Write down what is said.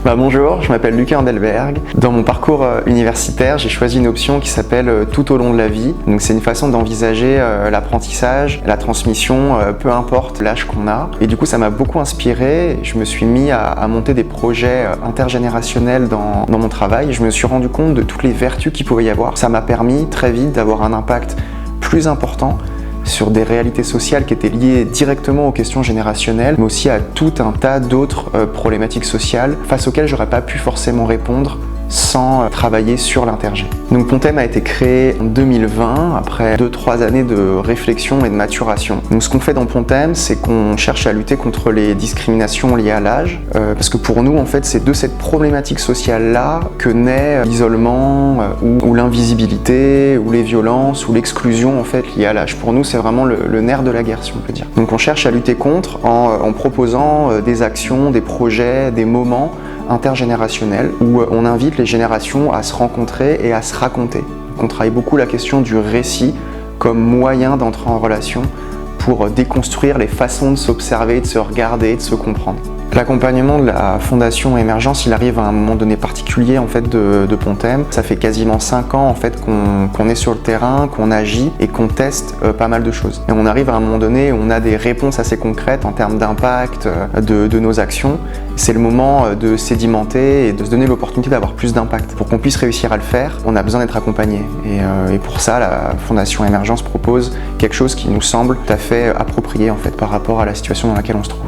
Bonjour, je m'appelle Lucas Andelberg. Dans mon parcours universitaire, j'ai choisi une option qui s'appelle tout au long de la vie. Donc c'est une façon d'envisager l'apprentissage, la transmission, peu importe l'âge qu'on a. Et du coup, ça m'a beaucoup inspiré. Je me suis mis à monter des projets intergénérationnels dans mon travail. Je me suis rendu compte de toutes les vertus qu'il pouvait y avoir. Ça m'a permis très vite d'avoir un impact plus important sur des réalités sociales qui étaient liées directement aux questions générationnelles, mais aussi à tout un tas d'autres problématiques sociales face auxquelles j'aurais pas pu forcément répondre sans travailler sur l'intergé. Donc Pontem a été créé en 2020, après 2-3 années de réflexion et de maturation. Donc ce qu'on fait dans Pontem, c'est qu'on cherche à lutter contre les discriminations liées à l'âge, parce que pour nous, en fait, c'est de cette problématique sociale-là que naît l'isolement, ou l'invisibilité, ou les violences, ou l'exclusion en fait liée à l'âge. Pour nous, c'est vraiment le nerf de la guerre, si on peut dire. Donc on cherche à lutter contre en proposant des actions, des projets, des moments intergénérationnel où on invite les générations à se rencontrer et à se raconter. On travaille beaucoup la question du récit comme moyen d'entrer en relation pour déconstruire les façons de s'observer, de se regarder, de se comprendre. L'accompagnement de la Fondation Émergence, il arrive à un moment donné particulier en fait de Pontem. Ça fait quasiment 5 ans en fait qu'on est sur le terrain, qu'on agit et qu'on teste pas mal de choses. Et on arrive à un moment donné où on a des réponses assez concrètes en termes d'impact de nos actions. C'est le moment de sédimenter et de se donner l'opportunité d'avoir plus d'impact. Pour qu'on puisse réussir à le faire, on a besoin d'être accompagné. Et pour ça, la Fondation Émergence propose quelque chose qui nous semble tout à fait approprié en fait par rapport à la situation dans laquelle on se trouve.